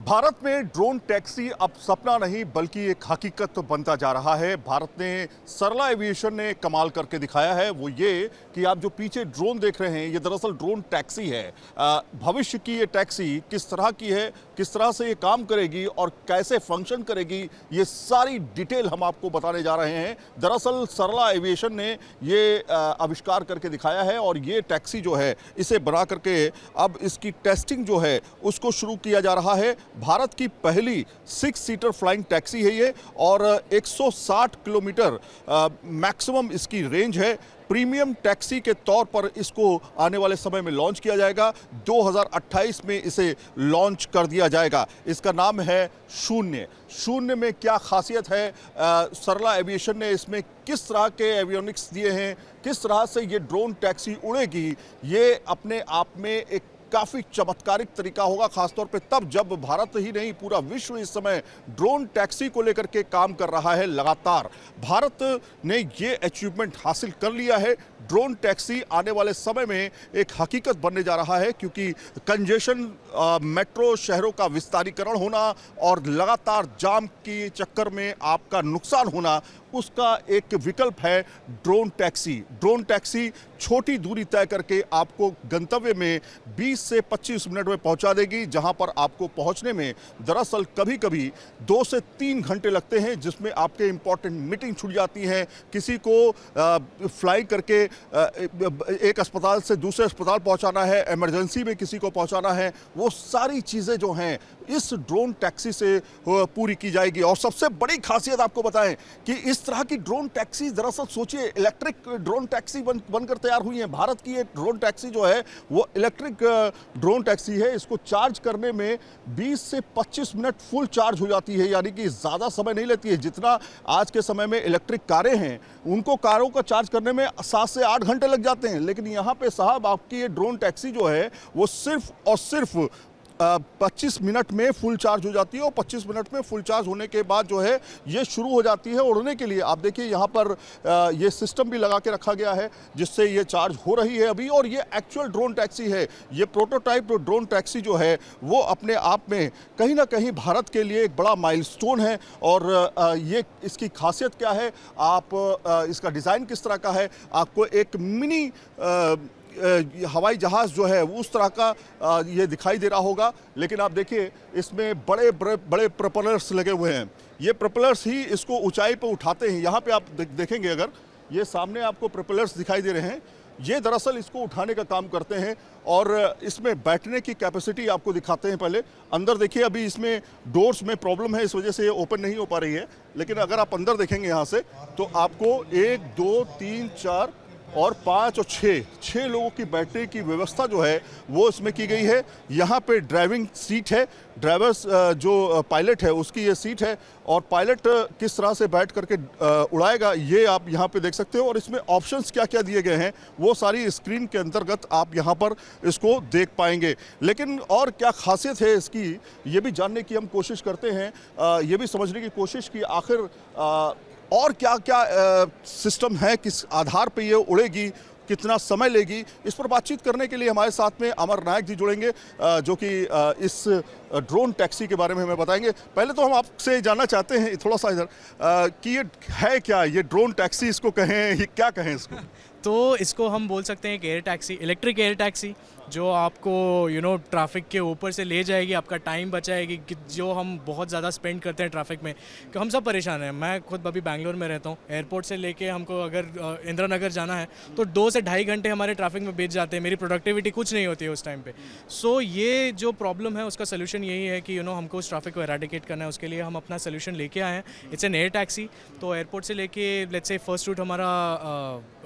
भारत में drone taxi अब सपना नहीं बल्कि एक हकीकत बनता जा रहा है। भारत ने सरला एविएशन ने कमाल करके दिखाया है, वो ये कि आप जो पीछे ड्रोन देख रहे हैं ये दरअसल ड्रोन टैक्सी है। भविष्य की ये टैक्सी किस तरह की है, किस तरह से ये काम करेगी और कैसे फंक्शन करेगी, ये सारी डिटेल हम आपको बताने जा रहे हैं। दरअसल सरला एविएशन ने ये आविष्कार करके दिखाया है और ये टैक्सी जो है इसे बना करके अब इसकी टेस्टिंग जो है उसको शुरू किया जा रहा है। भारत की पहली 6 सीटर फ्लाइंग टैक्सी है ये और 160 किलोमीटर मैक्सिमम इसकी रेंज है। प्रीमियम टैक्सी के तौर पर इसको आने वाले समय में लॉन्च किया जाएगा। 2028 में इसे लॉन्च कर दिया जाएगा। इसका नाम है शून्य। शून्य में क्या खासियत है, सरला एविएशन ने इसमें किस तरह के एवियोनिक्स दिए हैं, किस तरह से ये ड्रोन टैक्सी उड़ेगी, ये अपने आप में एक काफ़ी चमत्कारिक तरीका होगा, खासतौर पे तब जब भारत ही नहीं पूरा विश्व इस समय ड्रोन टैक्सी को लेकर के काम कर रहा है। लगातार भारत ने ये अचीवमेंट हासिल कर लिया है। ड्रोन टैक्सी आने वाले समय में एक हकीकत बनने जा रहा है, क्योंकि कंजेशन, मेट्रो शहरों का विस्तारीकरण होना और लगातार जाम के चक्कर में आपका नुकसान होना, उसका एक विकल्प है ड्रोन टैक्सी। ड्रोन टैक्सी छोटी दूरी तय करके आपको गंतव्य में 20 से 25 मिनट में पहुंचा देगी, जहां पर आपको पहुंचने में दरअसल कभी कभी 2 से 3 घंटे लगते हैं, जिसमें आपके इंपॉर्टेंट मीटिंग छूट जाती हैं। किसी को फ्लाई करके एक अस्पताल से दूसरे अस्पताल पहुंचाना है, इमरजेंसी में किसी को पहुंचाना है, वो सारी चीज़ें जो हैं इस ड्रोन टैक्सी से पूरी की जाएगी। और सबसे बड़ी खासियत आपको बताएं कि इस तरह की ड्रोन टैक्सी, दरअसल सोचिए, इलेक्ट्रिक ड्रोन टैक्सी बनकर तैयार हुई है। भारत की एक ड्रोन टैक्सी जो है वो इलेक्ट्रिक ड्रोन टैक्सी है। इसको चार्ज करने में 20 से 25 मिनट फुल चार्ज हो जाती है, यानी कि ज़्यादा समय नहीं लेती है। जितना आज के समय में इलेक्ट्रिक कारें हैं, उनको कारों का चार्ज करने में 7 से 8 घंटे लग जाते हैं, लेकिन यहाँ पे साहब आपकी ये ड्रोन टैक्सी जो है वो सिर्फ और सिर्फ 25 मिनट में फुल चार्ज हो जाती है। और 25 मिनट में फुल चार्ज होने के बाद जो है ये शुरू हो जाती है उड़ने के लिए। आप देखिए यहाँ पर ये सिस्टम भी लगा के रखा गया है जिससे ये चार्ज हो रही है अभी। और ये एक्चुअल ड्रोन टैक्सी है। ये प्रोटोटाइप ड्रोन टैक्सी जो है वो अपने आप में कहीं ना कहीं भारत के लिए एक बड़ा माइलस्टोन है। और ये इसकी खासियत क्या है, आप इसका डिज़ाइन किस तरह का है, आपको एक मिनी हवाई जहाज़ जो है उस तरह का ये दिखाई दे रहा होगा। लेकिन आप देखिए इसमें बड़े बड़े बड़े प्रोपेलर्स लगे हुए हैं। ये प्रोपेलर्स ही इसको ऊंचाई पर उठाते हैं। यहाँ पे आप देखेंगे, अगर ये सामने आपको प्रोपेलर्स दिखाई दे रहे हैं, ये दरअसल इसको उठाने का काम करते हैं। और इसमें बैठने की कैपेसिटी आपको दिखाते हैं। पहले अंदर देखिए, अभी इसमें डोर्स में प्रॉब्लम है, इस वजह से ये ओपन नहीं हो पा रही है। लेकिन अगर आप अंदर देखेंगे यहाँ से, तो आपको 1 2 3 4 और 5 और 6 लोगों की बैठने की व्यवस्था जो है वो इसमें की गई है। यहाँ पे ड्राइविंग सीट है, ड्राइवर्स जो पायलट है उसकी ये सीट है, और पायलट किस तरह से बैठ करके उड़ाएगा ये आप यहाँ पे देख सकते हो। और इसमें ऑप्शंस क्या क्या दिए गए हैं वो सारी स्क्रीन के अंतर्गत आप यहाँ पर इसको देख पाएंगे। लेकिन और क्या खासियत है इसकी, ये भी जानने की हम कोशिश करते हैं, ये भी समझने की कोशिश की आखिर और क्या क्या सिस्टम है, किस आधार पे ये उड़ेगी, कितना समय लेगी। इस पर बातचीत करने के लिए हमारे साथ में अमर नायक जी जुड़ेंगे, जो कि इस ड्रोन टैक्सी के बारे में हमें बताएंगे। पहले तो हम आपसे जानना चाहते हैं थोड़ा सा इधर कि ये है क्या, ये ड्रोन टैक्सी इसको कहें, ये क्या कहें इसको? तो इसको हम बोल सकते हैं एक air taxi, electric air taxi, जो आपको ट्रैफिक के ऊपर से ले जाएगी, आपका टाइम बचाएगी। कि जो हम बहुत ज़्यादा स्पेंड करते हैं ट्रैफिक में, कि हम सब परेशान हैं। मैं खुद अभी बैंगलोर में रहता हूँ। एयरपोर्ट से लेके हमको अगर इंदिरा नगर जाना है तो 2 से ढाई घंटे हमारे ट्रैफिक में बीत जाते हैं। मेरी प्रोडक्टिविटी कुछ नहीं होती है उस टाइम पे। सो ये जो प्रॉब्लम है उसका सोल्यूशन यही है कि हमको उस ट्रैफिक को एराडिकेट करना है। उसके लिए हम अपना सोल्यूशन लेके आए हैं। It's an air taxi. तो एयरपोर्ट से लेके लेट्स से फर्स्ट रूट हमारा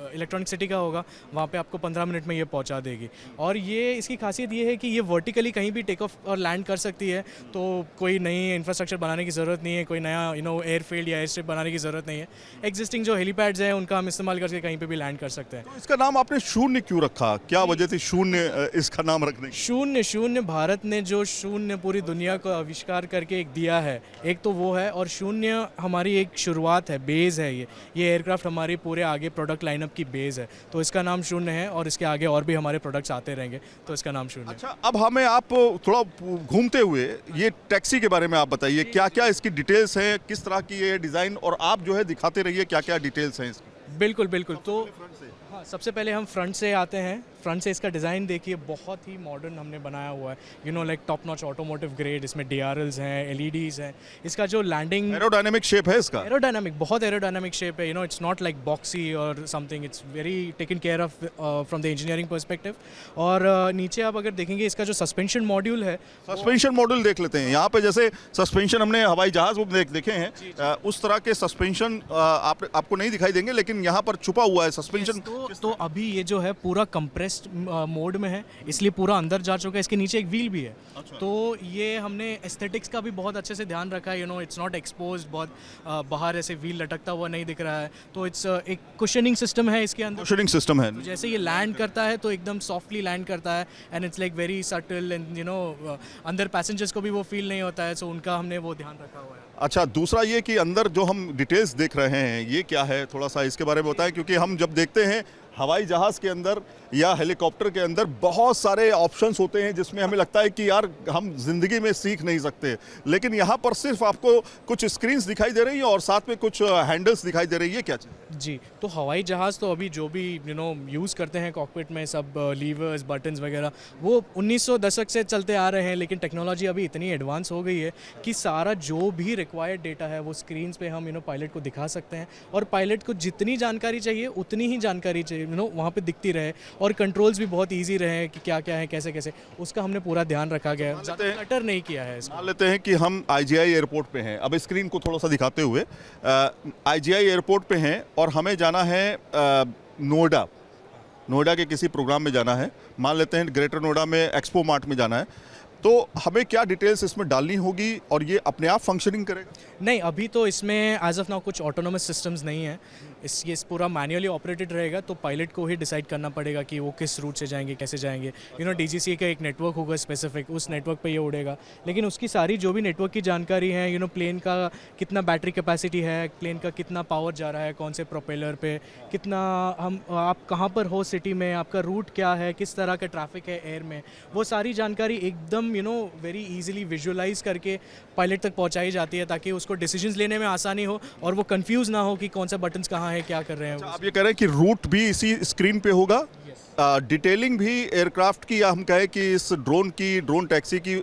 इलेक्ट्रॉनिक सिटी का होगा, वहाँ पे आपको 15 मिनट में ये पहुँचा देगी। और ये इसकी खासियत ये है कि ये वर्टिकली कहीं भी टेक ऑफ और लैंड कर सकती है। तो कोई नई इंफ्रास्ट्रक्चर बनाने की ज़रूरत नहीं है, कोई नया एयरफील्ड या एयर स्ट्रिप बनाने की ज़रूरत नहीं है। एग्जिस्टिंग जो हेलीपैड्स हैं उनका हम इस्तेमाल करके कहीं पे भी लैंड कर सकते हैं। तो इसका नाम आपने शून्य क्यों रखा, क्या वजह थी शून्य इसका नाम रखने की? शून्य भारत ने जो शून्य पूरी दुनिया को आविष्कार करके एक दिया है, एक तो वो है। और शून्य हमारी एक शुरुआत है, बेस है। ये एयरक्राफ्ट हमारी पूरे आगे प्रोडक्ट लाइनअप की बेस फेज़ है, तो इसका नाम शून्य है और इसके आगे और भी हमारे प्रोडक्ट्स आते रहेंगे, तो इसका नाम शून्य है। अच्छा, अब हमें आप थोड़ा घूमते हुए ये टैक्सी के बारे में आप बताइए, क्या क्या इसकी डिटेल्स हैं, किस तरह की ये डिज़ाइन, और आप जो है दिखाते रहिए क्या क्या डिटेल्स हैं इसकी। बिल्कुल बिल्कुल। तो हाँ, सबसे पहले हम फ्रंट से आते हैं। फ्रंट से इसका डिज़ाइन देखिए, बहुत ही मॉडर्न हमने बनाया हुआ है, like top notch automotive grade. इसमें DRLs हैं, LEDs हैं। इसका जो लैंडिंग एरोडायनेमिक शेप है इसका। एरोडायनामिक, बहुत एरोडायनामिक शेप है। इट्स नॉट लाइक बॉक्सी और something, it's very taken care of from the engineering perspective. और नीचे आप अगर देखेंगे इसका जो सस्पेंशन मॉड्यूल है, सस्पेंशन मॉड्यूल देख लेते हैं। यहाँ पे जैसे सस्पेंशन हमने हवाई जहाज में देखे हैं, उस तरह के सस्पेंशन आपको नहीं दिखाई देंगे, लेकिन यहाँ पर छुपा हुआ है सस्पेंशन। तो अभी ये जो है पूरा कंप्रेस्ड मोड में है, इसलिए पूरा अंदर जा चुका है। इसके नीचे एक व्हील भी है। अच्छा। तो ये हमने एस्थेटिक्स का भी बहुत अच्छे से ध्यान रखा है। इट्स नॉट एक्सपोज्ड, बहुत बाहर ऐसे व्हील लटकता हुआ नहीं दिख रहा है। तो इट्स एक कुशनिंग सिस्टम है इसके अंदर। कुशनिंग सिस्टम है। तो जैसे ये लैंड करता है तो एकदम सॉफ्टली लैंड करता है, and it's like very subtle, and अंदर पैसेंजर्स को भी वो फील नहीं होता है, सो उनका हमने वो ध्यान रखा हुआ है। अच्छा, दूसरा ये कि अंदर जो हम डिटेल्स देख रहे हैं, ये क्या है, थोड़ा सा इसके बारे में बताएं, क्योंकि हम जब देखते हैं हवाई जहाज़ के अंदर या हेलीकॉप्टर के अंदर बहुत सारे ऑप्शंस होते हैं जिसमें हमें लगता है कि यार हम ज़िंदगी में सीख नहीं सकते, लेकिन यहाँ पर सिर्फ आपको कुछ स्क्रीन्स दिखाई दे रही हैं और साथ में कुछ हैंडल्स दिखाई दे रही है। क्या चीज़? जी, तो हवाई जहाज़ तो अभी जो भी यूज़ करते हैं कॉकपिट में, सब लीवर्स बटन्स वगैरह, वो 1900 दशक से चलते आ रहे हैं, लेकिन टेक्नोलॉजी अभी इतनी एडवांस हो गई है कि सारा जो भी रिक्वायर्ड डेटा है वो स्क्रीन्स पे हम पायलट को दिखा सकते हैं, और पायलट को जितनी जानकारी चाहिए उतनी ही जानकारी चाहिए वहाँ पे दिखती रहे, और कंट्रोल्स भी बहुत ईजी रहे कि क्या क्या है, कैसे कैसे, उसका हमने पूरा ध्यान रखा गया है, ज़्यादा क्लटर नहीं किया है इसको। मान लेते हैं कि हम IGI एयरपोर्ट पे हैं, अब स्क्रीन को थोड़ा सा दिखाते हुए, IGI एयरपोर्ट पे हैं और हमें जाना है नोएडा के किसी प्रोग्राम में जाना है। मान लेते हैं ग्रेटर नोएडा में एक्सपो मार्ट में जाना है, तो हमें क्या डिटेल्स इसमें डालनी होगी और ये अपने आप फंक्शनिंग करेगा? नहीं, अभी तो इसमें एज ऑफ नाउ कुछ ऑटोनोमस सिस्टम्स नहीं है। ये पूरा मैन्युअली ऑपरेटेड रहेगा, तो पायलट को ही डिसाइड करना पड़ेगा कि वो किस रूट से जाएंगे, कैसे जाएंगे। DGCA का एक नेटवर्क होगा स्पेसिफिक, उस नेटवर्क पे ये उड़ेगा, लेकिन उसकी सारी जो भी नेटवर्क की जानकारी है, प्लेन का कितना बैटरी कैपेसिटी है, प्लेन का कितना पावर जा रहा है, कौन से प्रोपेलर पे कितना, आप कहाँ पर हो सिटी में, आपका रूट क्या है, किस तरह का ट्रैफिक है एयर में, वो सारी जानकारी एकदम वेरी इजीली विजुअलाइज करके पायलट तक पहुंचाई जाती है, ताकि उसको डिसीजंस लेने में आसानी हो और वो कंफ्यूज ना हो कि कौन सा बटन्स कहाँ है, क्या कर रहे हैं। आप ये कह रहे हैं कि रूट भी इसी स्क्रीन पे होगा, डिटेलिंग भी एयरक्राफ्ट की, या हम कहें कि इस ड्रोन टैक्सी की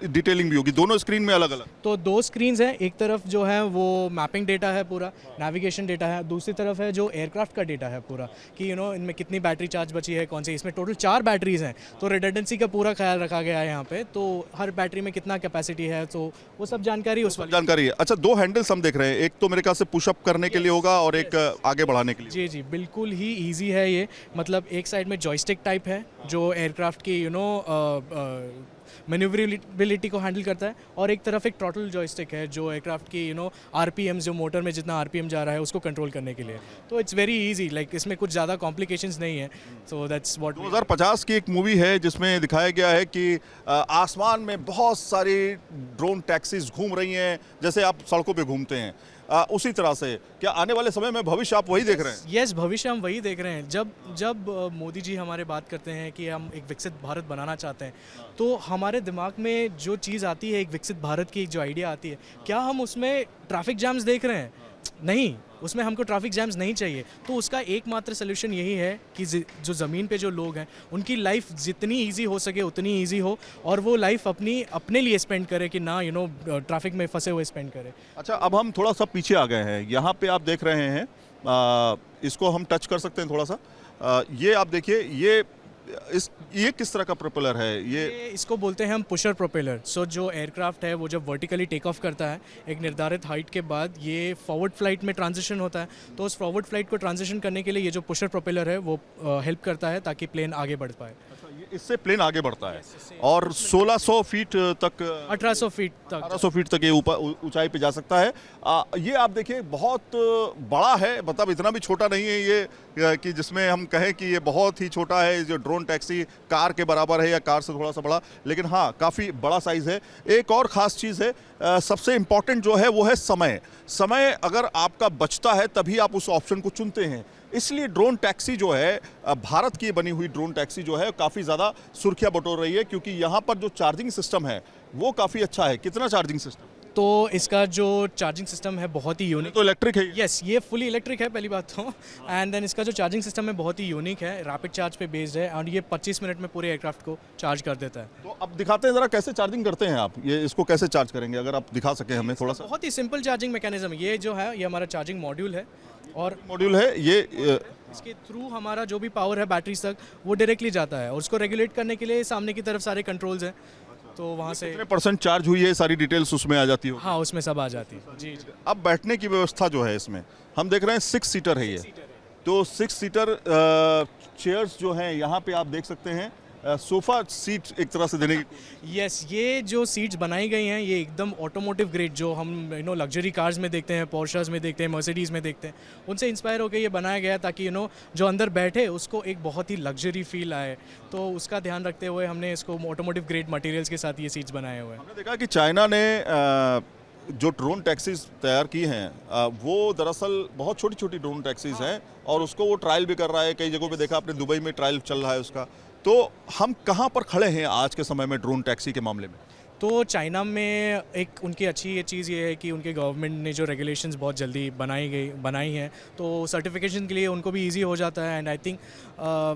डिटेलिंग भी होगी, दोनों स्क्रीन में अलग अलग? तो दो स्क्रीन्स हैं, एक तरफ जो है वो मैपिंग डेटा है, पूरा नेविगेशन डेटा है, दूसरी तरफ है जो एयरक्राफ्ट का डेटा है पूरा, कि इनमें कितनी बैटरी चार्ज बची है, कौन सी, इसमें टोटल 4 बैटरीज हैं, तो रिडंडेंसी का पूरा ख्याल रखा गया है यहाँ पे, तो हर बैटरी में कितना कैपेसिटी है, तो वो सब जानकारी उस वाली जानकारी है। अच्छा, 2 हैंडल्स हम देख रहे हैं, एक तो मेरे ख्याल से पुशअप करने के लिए होगा और एक आगे बढ़ाने के लिए। जी जी, बिल्कुल ही ईजी है ये, मतलब एक साइड में जॉयस्टिक टाइप है जो एयरक्राफ्ट की मैन्यूवरेबिलिटी को हैंडल करता है, और एक तरफ एक थ्रॉटल जॉयस्टिक है जो एयरक्राफ्ट की RPM, जो मोटर में जितना RPM जा रहा है उसको कंट्रोल करने के लिए। तो इट्स वेरी इजी, लाइक इसमें कुछ ज़्यादा कॉम्प्लिकेशंस नहीं है। सो दैट्स व्हाट 2050 की एक मूवी है जिसमें दिखाया गया है कि आसमान में बहुत सारी ड्रोन टैक्सीज घूम रही हैं, जैसे आप सड़कों पे घूमते हैं, उसी तरह से क्या आने वाले समय में भविष्य आप वही देख रहे हैं? यस, भविष्य हम वही देख रहे हैं। जब मोदी जी हमारे बात करते हैं कि हम एक विकसित भारत बनाना चाहते हैं, तो हमारे दिमाग में जो चीज़ आती है, एक विकसित भारत की जो आइडिया आती है, क्या हम उसमें ट्रैफिक जैम्स देख रहे हैं? नहीं, उसमें हमको ट्रैफिक जैम्स नहीं चाहिए। तो उसका एकमात्र सोल्यूशन यही है कि जो ज़मीन पे जो लोग हैं उनकी लाइफ जितनी इजी हो सके उतनी इजी हो, और वो लाइफ अपने लिए स्पेंड करे, कि ना ट्रैफिक में फंसे हुए स्पेंड करे। अच्छा, अब हम थोड़ा सा पीछे आ गए हैं, यहाँ पे आप देख रहे हैं, इसको हम टच कर सकते हैं थोड़ा सा, ये आप देखिए, ये किस तरह का प्रोपेलर है? ये इसको बोलते हैं हम पुशर प्रोपेलर। सो जो एयरक्राफ्ट है वो जब वर्टिकली टेक ऑफ करता है एक निर्धारित हाइट के बाद, ये फॉरवर्ड फ्लाइट में ट्रांजिशन होता है, तो उस फॉरवर्ड फ्लाइट को ट्रांजिशन करने के लिए ये जो पुशर प्रोपेलर है वो हेल्प करता है ताकि प्लेन आगे बढ़ पाए। इससे प्लेन आगे बढ़ता है और 1600 फीट तक, 1800 फीट तक, 1800 फीट तक ये ऊपर ऊंचाई पे जा सकता है। ये आप देखिए बहुत बड़ा है, मतलब इतना भी छोटा नहीं है ये कि जिसमें हम कहें कि ये बहुत ही छोटा है, जो ड्रोन टैक्सी कार के बराबर है या कार से थोड़ा सा बड़ा, लेकिन हाँ काफ़ी बड़ा साइज़ है। एक और ख़ास चीज़ है, सबसे इम्पॉर्टेंट जो है वो है समय। समय अगर आपका बचता है तभी आप उस ऑप्शन को चुनते हैं, इसलिए ड्रोन टैक्सी जो है भारत की बनी हुई ड्रोन टैक्सी जो है काफ़ी ज़्यादा सुर्खियाँ बटोर रही है, क्योंकि यहाँ पर जो चार्जिंग सिस्टम है वो काफ़ी अच्छा है। कितना चार्जिंग सिस्टम? तो इसका जो चार्जिंग सिस्टम है बहुत ही यूनिक। तो इलेक्ट्रिक है ये? यस, ये फुली इलेक्ट्रिक है पहली बात तो, एंड देन इसका जो चार्जिंग सिस्टम है बहुत ही यूनिक है, रैपिड चार्ज पे बेस्ड है और ये 25 मिनट में पूरे एयरक्राफ्ट को चार्ज कर देता है। तो अब दिखाते हैं ज़रा कैसे चार्जिंग करते हैं आप, ये इसको कैसे चार्ज करेंगे, अगर आप दिखा सकें हमें थोड़ा सा। बहुत ही सिंपल चार्जिंग मैकेनिज्म, ये जो है ये हमारा चार्जिंग मॉड्यूल है और मॉड्यूल है ये इसके थ्रू हमारा जो भी पावर है बैटरी तक वो डायरेक्टली जाता है और उसको रेगुलेट करने के लिए सामने की तरफ सारे कंट्रोल्स हैं, तो वहाँ से कितने % चार्ज हुई है, सारी डिटेल्स उसमें आ जाती हो? हाँ उसमें सब आ जाती है। जी जी। अब बैठने की व्यवस्था जो है इसमें हम देख रहे हैं 6 सीटर है ये, तो 6 सीटर चेयर्स जो हैं यहाँ पे आप देख सकते हैं सोफा सीट एक तरह से देने की। यस, ये जो सीट्स बनाई गई हैं ये एकदम ऑटोमोटिव ग्रेड जो हम लग्जरी कार्स में देखते हैं, पोर्शास में देखते हैं, मर्सिडीज़ में देखते हैं, उनसे इंस्पायर होकर ये बनाया गया ताकि जो अंदर बैठे उसको एक बहुत ही लग्जरी फील आए, तो उसका ध्यान रखते हुए हमने इसको ऑटोमोटिव ग्रेड मटेरियल्स के साथ ये सीट्स बनाए हुए हैं। हमने देखा कि चाइना ने जो ड्रोन टैक्सीज तैयार की हैं वो दरअसल बहुत छोटी छोटी ड्रोन टैक्सीज हैं और उसको वो ट्रायल भी कर रहा है, कई जगहों पे देखा आपने, दुबई में ट्रायल चल रहा है उसका। तो हम कहाँ पर खड़े हैं आज के समय में ड्रोन टैक्सी के मामले में? तो चाइना में एक उनकी अच्छी ये चीज़ ये है कि उनके गवर्नमेंट ने जो रेगुलेशंस बहुत जल्दी बनाई हैं, तो सर्टिफिकेशन के लिए उनको भी इजी हो जाता है, एंड आई थिंक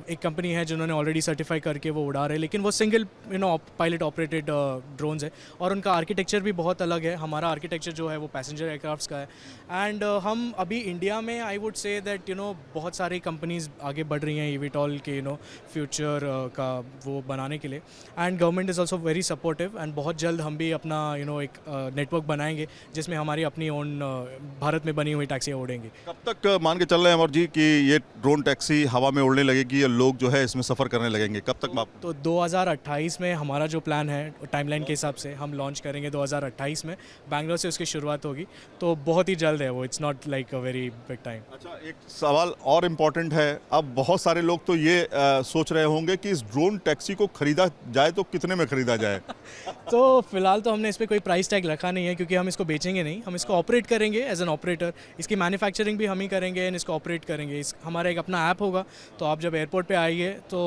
एक कंपनी है जिन्होंने ऑलरेडी सर्टिफाई करके वो उड़ा रहे हैं, लेकिन वो सिंगल पायलट ऑपरेटेड ड्रोन्स है और उनका आर्किटेक्चर भी बहुत अलग है। हमारा आर्किटेक्चर जो है वो पैसेंजर एयरक्राफ्ट्स का है, एंड हम अभी इंडिया में आई वुड से दैट बहुत सारी कंपनीज आगे बढ़ रही हैं eVTOL के फ्यूचर का वो बनाने के लिए, and government is also very supportive, and बहुत जल्द हम भी अपना एक नेटवर्क बनाएंगे जिसमें हमारी अपनी ओन भारत में बनी हुई टैक्सियाँ उड़ेंगी। कब तक मान के चल रहे हैं अमर जी कि ये ड्रोन टैक्सी हवा में उड़ने लगेगी या लोग जो है इसमें सफ़र करने लगेंगे, कब तक? तो 2028 में हमारा जो प्लान है टाइमलाइन के हिसाब से हम लॉन्च करेंगे 2028 में, बैंगलोर से उसकी शुरुआत होगी, तो बहुत ही जल्द है वो, it's not like a very big time. अच्छा, एक सवाल और इम्पोर्टेंट है, अब बहुत सारे लोग तो ये सोच रहे होंगे कि इस ड्रोन टैक्सी को खरीदा जाए तो कितने में खरीदा जाए? तो फिलहाल तो हमने इस पर कोई प्राइस टैग रखा नहीं है क्योंकि हम इसको बेचेंगे नहीं, हम इसको ऑपरेट करेंगे एज एन ऑपरेटर, इसकी मैन्युफैक्चरिंग भी हम ही करेंगे एंड इसको ऑपरेट करेंगे। हमारा एक अपना ऐप होगा, तो आप जब एयरपोर्ट पे आइए तो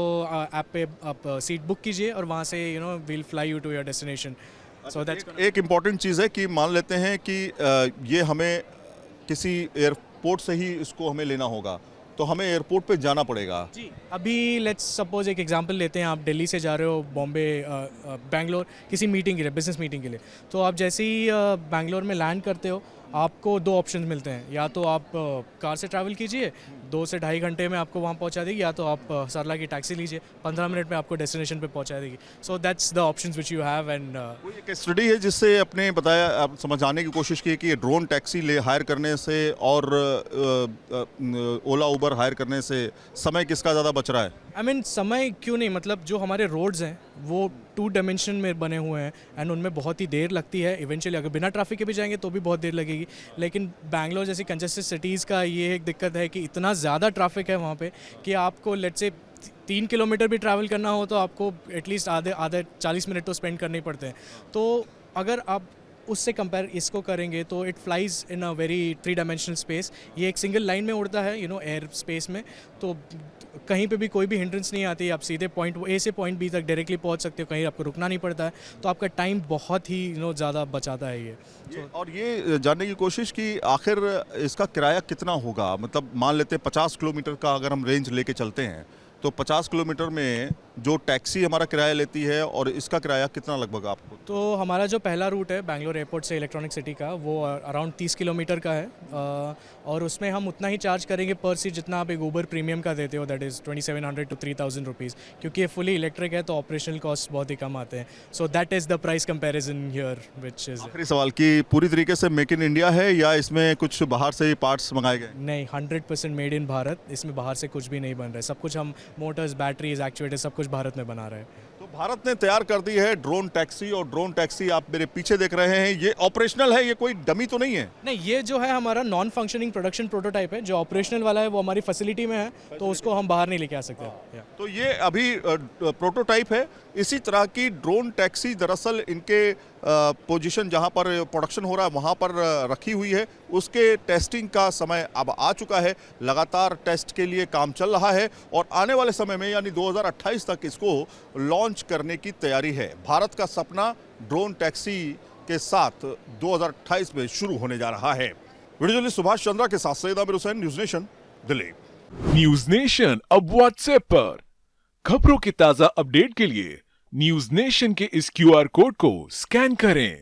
ऐप पे आप सीट बुक कीजिए और वहाँ से we'll fly you to your destination. So that's एक इम्पॉर्टेंट चीज़ है कि मान लेते हैं कि ये हमें किसी एयरपोर्ट से ही इसको हमें लेना होगा, तो हमें एयरपोर्ट पे जाना पड़ेगा। जी, अभी लेट्स सपोज एक एग्जांपल लेते हैं, आप दिल्ली से जा रहे हो बॉम्बे बैंगलोर किसी मीटिंग के लिए, बिजनेस मीटिंग के लिए, तो आप जैसे ही बैंगलोर में लैंड करते हो आपको 2 ऑप्शन मिलते हैं, या तो आप कार से ट्रैवल कीजिए 2 से ढाई घंटे में आपको वहाँ पहुँचा देगी, या तो आप सरला की टैक्सी लीजिए 15 मिनट में आपको डेस्टिनेशन पे पहुँचा देगी। So that's the options which you have. And कोई एक स्टडी है जिससे अपने बताया, आप समझाने की कोशिश की कि ड्रोन टैक्सी हायर करने से और ओला उबर हायर करने से समय किसका ज़्यादा बच रहा है? आई मीन समय क्यों नहीं, मतलब जो हमारे रोड्स हैं वो 2 डायमेंशन में बने हुए हैं एंड उनमें बहुत ही देर लगती है, इवेंचुअली अगर बिना ट्रैफिक के भी जाएंगे तो भी बहुत देर लगेगी, लेकिन बैंगलोर जैसी कंजेस्टेड सिटीज़ का ये एक दिक्कत है कि इतना ज़्यादा ट्रैफिक है वहाँ पे कि आपको लेट्स से 3 किलोमीटर भी ट्रैवल करना हो तो आपको एटलीस्ट आधे 40 मिनट तो स्पेंड करने ही पड़ते हैं। तो अगर आप उससे कंपेयर इसको करेंगे तो it flies in a very 3 dimensional space, ये एक सिंगल लाइन में उड़ता है एयर स्पेस में, तो कहीं पे भी कोई भी हिंड्रेंस नहीं आती, आप सीधे पॉइंट ए से पॉइंट बी तक डायरेक्टली पहुंच सकते हो, कहीं आपको रुकना नहीं पड़ता है, तो आपका टाइम बहुत ही ज़्यादा बचाता है ये। और ये जानने की कोशिश कि आखिर इसका किराया कितना होगा, मतलब मान लेते हैं 50 किलोमीटर का अगर हम रेंज लेके चलते हैं तो 50 किलोमीटर में जो टैक्सी हमारा किराया लेती है और इसका किराया कितना लगभग आपको? तो हमारा जो पहला रूट है बैंगलोर एयरपोर्ट से इलेक्ट्रॉनिक सिटी का, वो अराउंड 30 किलोमीटर का है, और उसमें हम उतना ही चार्ज करेंगे पर सीट जितना आप एक ऊबर प्रीमियम का देते हो, दैट इज़ 2700 to 3000 रुपीज़, क्योंकि ये फुली इलेक्ट्रिक है तो ऑपरेशनल कॉस्ट बहुत ही कम आते हैं। So that is the price comparison here which is. आखिरी सवाल कि पूरी तरीके से मेक इन इंडिया है या इसमें कुछ बाहर से ही पार्ट्स मंगाए गए? नहीं, 100% मेड इन भारत, इसमें बाहर से कुछ भी नहीं बन रहा है, सब कुछ हम मोटर्स, बैटरीज, एक्चुएटर्स सब कुछ भारत में बना रहे हैं। तो भारत ने तैयार कर दी है ड्रोन टैक्सी, और ड्रोन टैक्सी आप मेरे पीछे देख रहे हैं, ये ऑपरेशनल है, ये कोई डमी तो नहीं है? नहीं, ये जो है हमारा नॉन फंक्शनिंग प्रोडक्शन प्रोटोटाइप है, जो ऑपरेशनल वाला है वो हमारी फैसिलिटी में है, तो उसको हम बाहर नहीं लेके आ सकते। तो ये अभी प्रोटोटाइप है। इसी तरह की ड्रोन टैक्सी दरअसल इनके पोजीशन जहां पर प्रोडक्शन हो रहा है वहां पर रखी हुई है। उसके टेस्टिंग का समय अब आ चुका है। लगातार टेस्ट के लिए काम चल रहा है और आने वाले समय में यानी 2028 तक इसको लॉन्च करने की तैयारी है। भारत का सपना ड्रोन टैक्सी के साथ 2028 में शुरू होने जा रहा है। वीडियो जर्नलिस्ट सुभाष चंद्रा के साथ Syed Aamir Hussain, news nation, Delhi. News nation अब व्हाट्सएप पर खबरों के ताजा अपडेट के लिए न्यूज नेशन के इस क्यूआर कोड को स्कैन करें।